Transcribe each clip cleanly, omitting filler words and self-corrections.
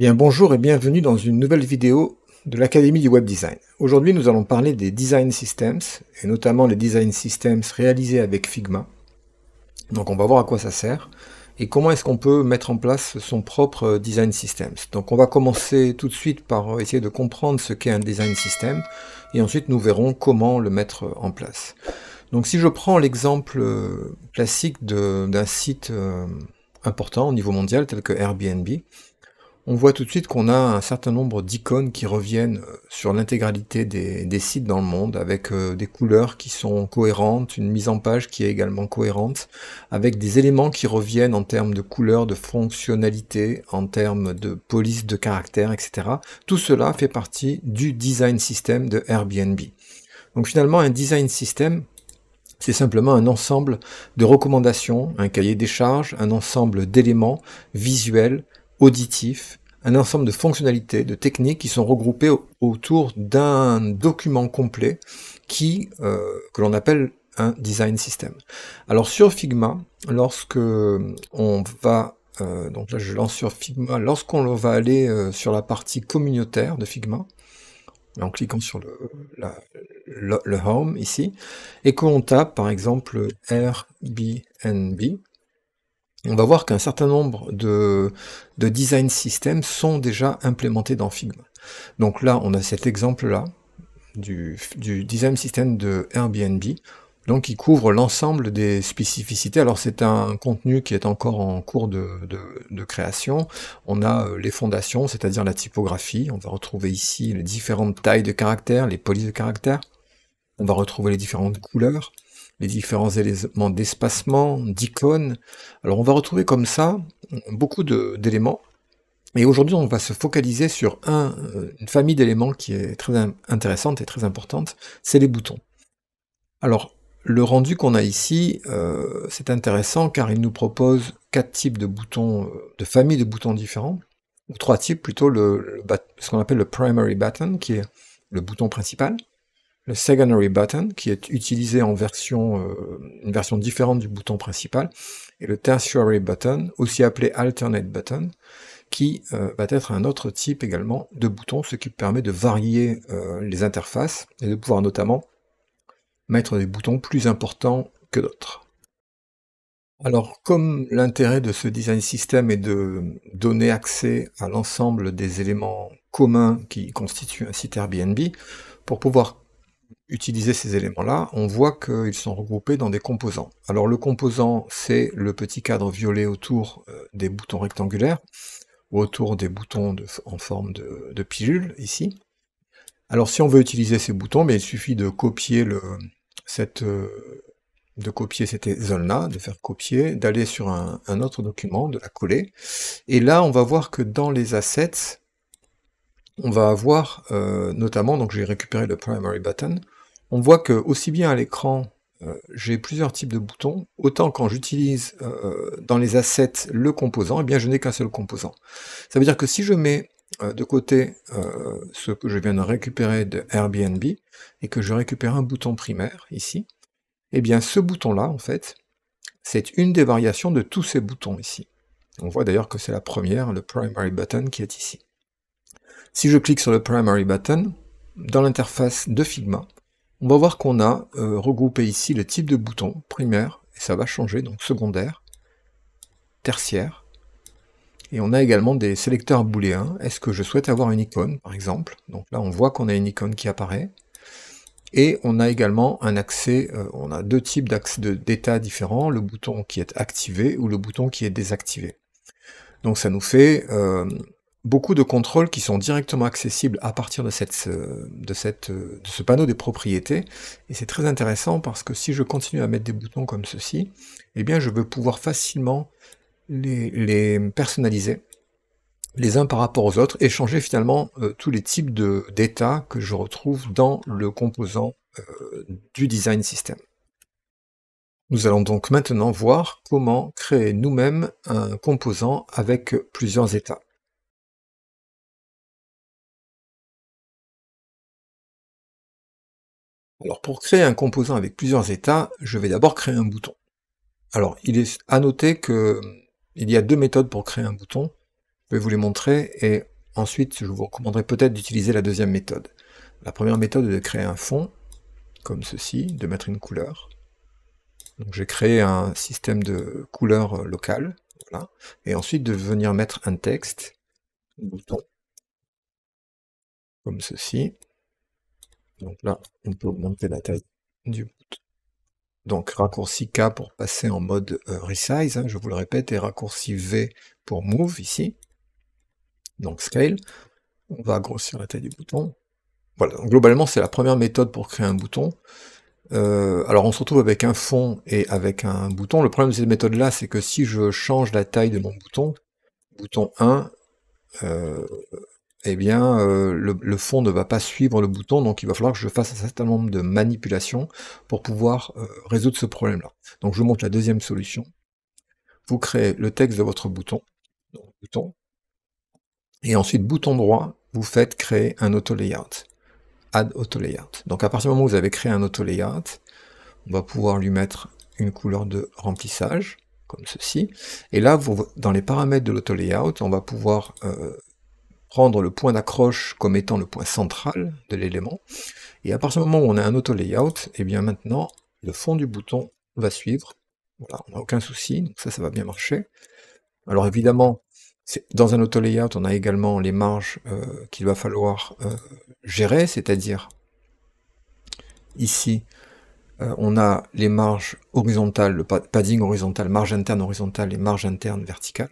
Bien, bonjour et bienvenue dans une nouvelle vidéo de l'Académie du Web Design. Aujourd'hui, nous allons parler des Design Systems, et notamment les Design Systems réalisés avec Figma. Donc on va voir à quoi ça sert, et comment est-ce qu'on peut mettre en place son propre Design Systems. Donc on va commencer tout de suite par essayer de comprendre ce qu'est un Design System, et ensuite nous verrons comment le mettre en place. Donc si je prends l'exemple classique d'un site important au niveau mondial, tel que Airbnb, on voit tout de suite qu'on a un certain nombre d'icônes qui reviennent sur l'intégralité des sites dans le monde, avec des couleurs qui sont cohérentes, une mise en page qui est également cohérente, avec des éléments qui reviennent en termes de couleurs, de fonctionnalités, en termes de police de caractères, etc. Tout cela fait partie du design system de Airbnb. Donc finalement, un design system, c'est simplement un ensemble de recommandations, un cahier des charges, un ensemble d'éléments visuels, auditifs, un ensemble de fonctionnalités, de techniques qui sont regroupées autour d'un document complet que l'on appelle un design system. Alors sur Figma, lorsque on va donc là je lance sur Figma, lorsqu'on va aller sur la partie communautaire de Figma, en cliquant sur le Home ici, et qu'on tape par exemple Airbnb, on va voir qu'un certain nombre de design systems sont déjà implémentés dans Figma. Donc là, on a cet exemple-là du design system de Airbnb, donc qui couvre l'ensemble des spécificités. Alors c'est un contenu qui est encore en cours de création. On a les fondations, c'est-à-dire la typographie. On va retrouver ici les différentes tailles de caractères, les polices de caractères. On va retrouver les différentes couleurs, les différents éléments d'espacement, d'icônes. Alors on va retrouver comme ça beaucoup d'éléments. Et aujourd'hui, on va se focaliser sur une famille d'éléments qui est très intéressante et très importante, c'est les boutons. Alors, le rendu qu'on a ici, c'est intéressant car il nous propose 4 types de boutons, de familles de boutons différents, ou 3 types plutôt, ce qu'on appelle le primary button, qui est le bouton principal, le secondary button, qui est utilisé en une version différente du bouton principal, et le tertiary button, aussi appelé alternate button, qui va être un autre type également de bouton, ce qui permet de varier les interfaces, et de pouvoir notamment mettre des boutons plus importants que d'autres. Alors, comme l'intérêt de ce design system est de donner accès à l'ensemble des éléments communs qui constituent un site Airbnb, pour pouvoir utiliser ces éléments-là, on voit qu'ils sont regroupés dans des composants. Alors le composant, c'est le petit cadre violet autour des boutons rectangulaires, ou autour des boutons en forme de pilule, ici. Alors si on veut utiliser ces boutons, il suffit de copier cette zone-là, de faire copier, d'aller sur un autre document, de la coller, et là on va voir que dans les assets, on va avoir notamment, donc j'ai récupéré le primary button, on voit que aussi bien à l'écran, j'ai plusieurs types de boutons, autant quand j'utilise dans les assets le composant, eh bien je n'ai qu'un seul composant. Ça veut dire que si je mets de côté ce que je viens de récupérer de Airbnb, et que je récupère un bouton primaire, ici, eh bien ce bouton-là, en fait, c'est une des variations de tous ces boutons ici. On voit d'ailleurs que c'est la première, le primary button, qui est ici. Si je clique sur le primary button, dans l'interface de Figma, on va voir qu'on a regroupé ici le type de bouton primaire, et ça va changer, donc secondaire, tertiaire, et on a également des sélecteurs booléens. Est-ce que je souhaite avoir une icône, par exemple? Donc là, on voit qu'on a une icône qui apparaît, et on a également un accès, on a 2 types d'états différents, le bouton qui est activé ou le bouton qui est désactivé. Donc ça nous fait beaucoup de contrôles qui sont directement accessibles à partir de ce panneau des propriétés, et c'est très intéressant parce que si je continue à mettre des boutons comme ceci, eh bien je veux pouvoir facilement les personnaliser les uns par rapport aux autres, et changer finalement tous les types d'états que je retrouve dans le composant du design system. Nous allons donc maintenant voir comment créer nous-mêmes un composant avec plusieurs états. Alors pour créer un composant avec plusieurs états, je vais d'abord créer un bouton. Alors il est à noter que il y a 2 méthodes pour créer un bouton. Je vais vous les montrer, et ensuite, je vous recommanderais peut-être d'utiliser la deuxième méthode. La première méthode est de créer un fond, comme ceci, de mettre une couleur. Donc j'ai créé un système de couleurs locales, voilà. Et ensuite de venir mettre un texte, un bouton, comme ceci. Donc là, on peut augmenter la taille du bouton. Donc raccourci K pour passer en mode resize, hein, je vous le répète, et raccourci V pour move ici. Donc scale, on va grossir la taille du bouton. Voilà, donc globalement c'est la première méthode pour créer un bouton. Alors on se retrouve avec un fond et avec un bouton. Le problème de cette méthode-là, c'est que si je change la taille de mon bouton, bouton 1, eh bien le fond ne va pas suivre le bouton, donc il va falloir que je fasse un certain nombre de manipulations pour pouvoir résoudre ce problème-là. Donc je vous montre la deuxième solution. Vous créez le texte de votre bouton, donc bouton, et ensuite bouton droit, vous faites créer un auto layout. Add auto layout. Donc à partir du moment où vous avez créé un auto layout, on va pouvoir lui mettre une couleur de remplissage, comme ceci. Et là, dans les paramètres de l'auto layout, on va pouvoir prendre le point d'accroche comme étant le point central de l'élément. Et à partir du moment où on a un auto layout, et bien maintenant, le fond du bouton va suivre. Voilà, on n'a aucun souci, donc ça va bien marcher. Alors évidemment, dans un auto layout, on a également les marges qu'il va falloir gérer, c'est-à-dire ici, on a les marges horizontales, le padding horizontal, marge interne horizontale et marge interne verticale.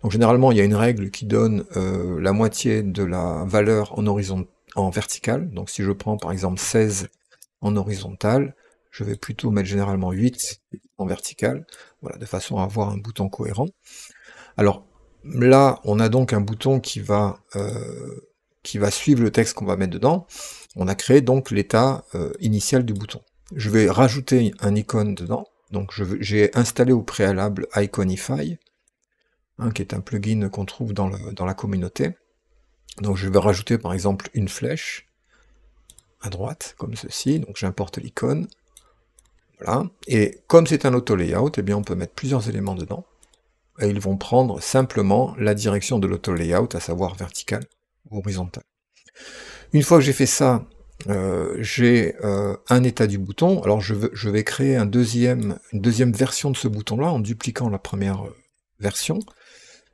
Donc généralement, il y a une règle qui donne la moitié de la valeur en verticale. Donc si je prends par exemple 16 en horizontal, je vais plutôt mettre généralement 8 en vertical, voilà, de façon à avoir un bouton cohérent. Alors là, on a donc un bouton qui va suivre le texte qu'on va mettre dedans. On a créé donc l'état initial du bouton. Je vais rajouter un icône dedans. Donc j'ai installé au préalable Iconify, hein, qui est un plugin qu'on trouve dans la communauté. Donc je vais rajouter par exemple une flèche à droite, comme ceci. Donc j'importe l'icône. Voilà. Et comme c'est un auto layout, eh bien on peut mettre plusieurs éléments dedans. Et ils vont prendre simplement la direction de l'auto layout, à savoir verticale ou horizontale. Une fois que j'ai fait ça, j'ai un état du bouton. Alors je vais créer une deuxième version de ce bouton-là en dupliquant la première version,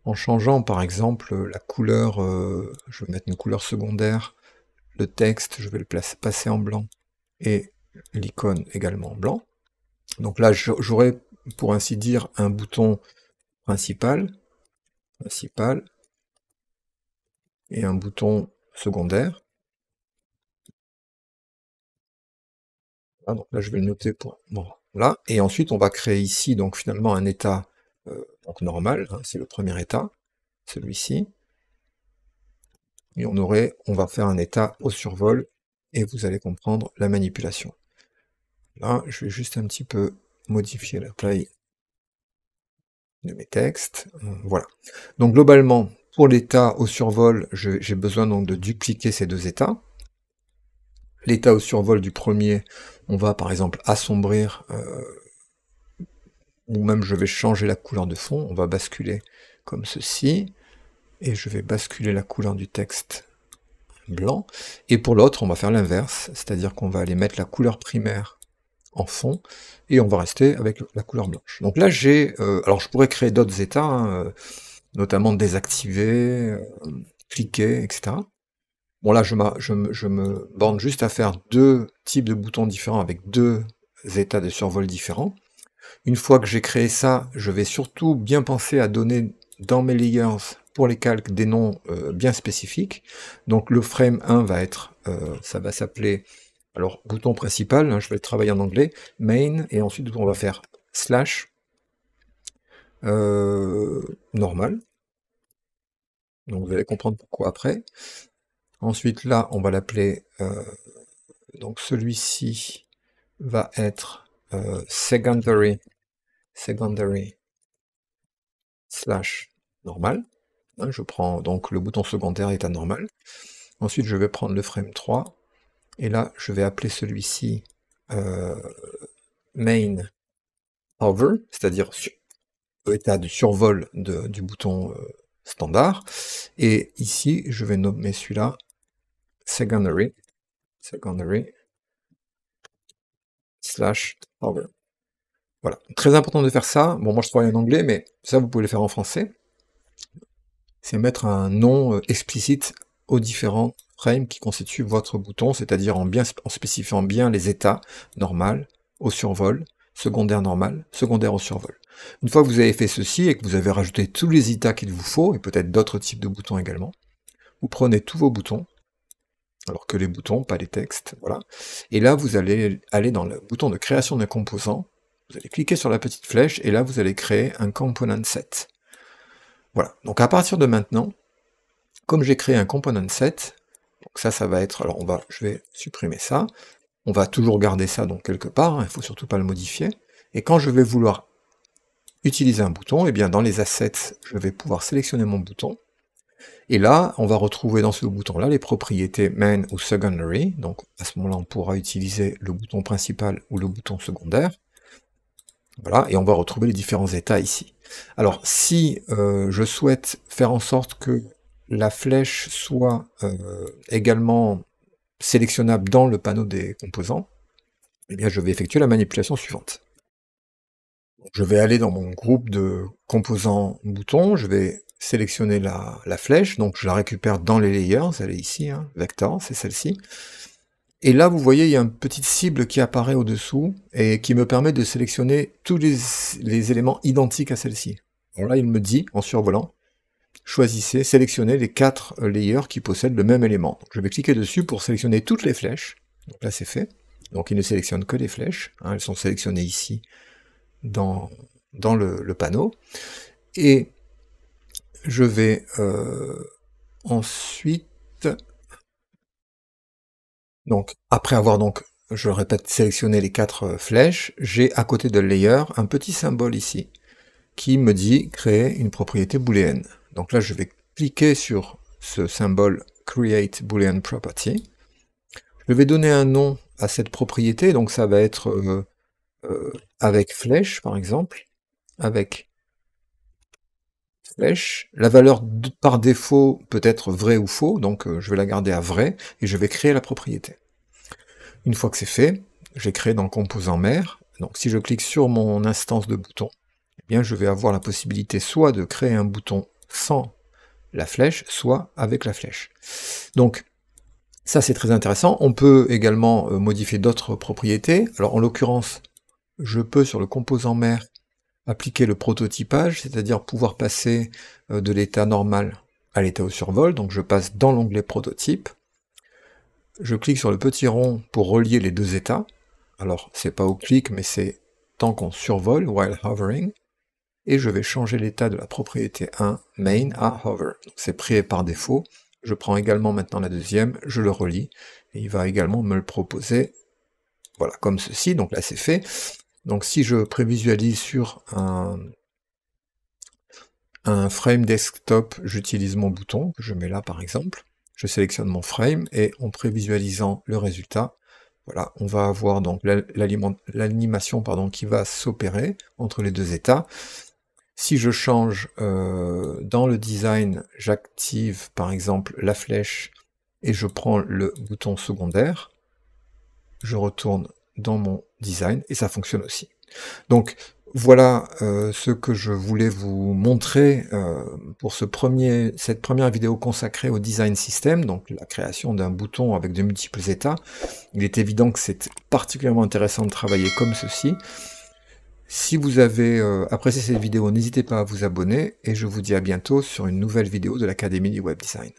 en changeant par exemple la couleur, je vais mettre une couleur secondaire, le texte, je vais le passer en blanc, et l'icône également en blanc. Donc là, j'aurai, pour ainsi dire, un bouton principal, et un bouton secondaire. Ah, donc là, je vais le noter pour... Bon, là. Et ensuite, on va créer ici, donc finalement, un état donc normal, hein, c'est le premier état, celui-ci. Et on va faire un état au survol, et vous allez comprendre la manipulation. Là, je vais juste un petit peu modifier la taille de mes textes. Voilà. Donc globalement, pour l'état au survol, j'ai besoin donc de dupliquer ces deux états. L'état au survol du premier, on va par exemple assombrir, ou même je vais changer la couleur de fond, on va basculer comme ceci, et je vais basculer la couleur du texte blanc, et pour l'autre on va faire l'inverse, c'est-à-dire qu'on va aller mettre la couleur primaire en fond, et on va rester avec la couleur blanche. Donc là j'ai, alors je pourrais créer d'autres états, hein, notamment désactiver, cliquer, etc. Bon là je me borne juste à faire deux types de boutons différents avec deux états de survol différents. Une fois que j'ai créé ça, je vais surtout bien penser à donner dans mes layers pour les calques des noms bien spécifiques. Donc le frame 1 va être, ça va s'appeler, alors bouton principal, hein, je vais le travailler en anglais, main, et ensuite on va faire slash normal. Donc vous allez comprendre pourquoi après. Ensuite là, on va l'appeler, donc celui-ci va être secondary slash normal. Hein, je prends donc le bouton secondaire état normal. Ensuite, je vais prendre le frame 3. Et là, je vais appeler celui-ci main hover, c'est-à-dire état de survol du bouton standard. Et ici, je vais nommer celui-là secondary / hover. Voilà, très important de faire ça. Bon, moi je travaille en anglais, mais ça vous pouvez le faire en français. C'est mettre un nom explicite aux différents frames qui constituent votre bouton, c'est-à-dire en spécifiant bien les états normal, au survol, secondaire normal, secondaire au survol. Une fois que vous avez fait ceci et que vous avez rajouté tous les états qu'il vous faut, et peut-être d'autres types de boutons également, vous prenez tous vos boutons, alors que les boutons, pas les textes, voilà. Et là, vous allez aller dans le bouton de création d'un composant, vous allez cliquer sur la petite flèche, et là, vous allez créer un component set. Voilà, donc à partir de maintenant, comme j'ai créé un component set, donc ça va être, alors je vais supprimer ça, on va toujours garder ça donc quelque part, il ne faut surtout pas le modifier, et quand je vais vouloir utiliser un bouton, et bien dans les assets, je vais pouvoir sélectionner mon bouton, et là, on va retrouver dans ce bouton-là les propriétés main ou secondary, donc à ce moment-là, on pourra utiliser le bouton principal ou le bouton secondaire, voilà, et on va retrouver les différents états ici. Alors, si je souhaite faire en sorte que la flèche soit également sélectionnable dans le panneau des composants, eh bien, je vais effectuer la manipulation suivante. Je vais aller dans mon groupe de composants boutons, je vais sélectionner la flèche, donc je la récupère dans les layers, elle est ici, hein, vector, c'est celle-ci. Et là, vous voyez, il y a une petite cible qui apparaît au-dessous et qui me permet de sélectionner tous les éléments identiques à celle-ci. Alors là, il me dit, en survolant, choisissez, sélectionnez les 4 layers qui possèdent le même élément. Donc, je vais cliquer dessus pour sélectionner toutes les flèches. Donc là, c'est fait. Donc il ne sélectionne que les flèches. Hein, elles sont sélectionnées ici dans le panneau. Et je vais ensuite... Donc, après avoir je le répète, sélectionné les 4 flèches, j'ai à côté de layer un petit symbole ici qui me dit créer une propriété booléenne. Donc là, je vais cliquer sur ce symbole create boolean property. Je vais donner un nom à cette propriété, donc ça va être avec flèche par exemple, avec flèche. La valeur par défaut peut être vrai ou faux, donc je vais la garder à vrai et je vais créer la propriété. Une fois que c'est fait, j'ai créé dans le composant mère. Donc si je clique sur mon instance de bouton, eh bien je vais avoir la possibilité soit de créer un bouton sans la flèche, soit avec la flèche. Donc ça c'est très intéressant. On peut également modifier d'autres propriétés. Alors en l'occurrence, je peux sur le composant mère appliquer le prototypage, c'est-à-dire pouvoir passer de l'état normal à l'état au survol. Donc je passe dans l'onglet prototype. Je clique sur le petit rond pour relier les deux états. Alors, c'est pas au clic, mais c'est tant qu'on survole, while hovering. Et je vais changer l'état de la propriété 1, main, à hover. C'est pris par défaut. Je prends également maintenant la deuxième, je le relie, et il va également me le proposer, voilà, comme ceci. Donc là, c'est fait. Donc si je prévisualise sur un frame desktop, j'utilise mon bouton, que je mets là par exemple. Je sélectionne mon frame et en prévisualisant le résultat, voilà, on va avoir donc l'animation qui va s'opérer entre les deux états. Si je change dans le design, j'active par exemple la flèche et je prends le bouton secondaire, je retourne dans mon design et ça fonctionne aussi. Donc voilà ce que je voulais vous montrer pour cette première vidéo consacrée au design system, donc la création d'un bouton avec de multiples états. Il est évident que c'est particulièrement intéressant de travailler comme ceci. Si vous avez apprécié cette vidéo, n'hésitez pas à vous abonner et je vous dis à bientôt sur une nouvelle vidéo de l'Académie du Web Design.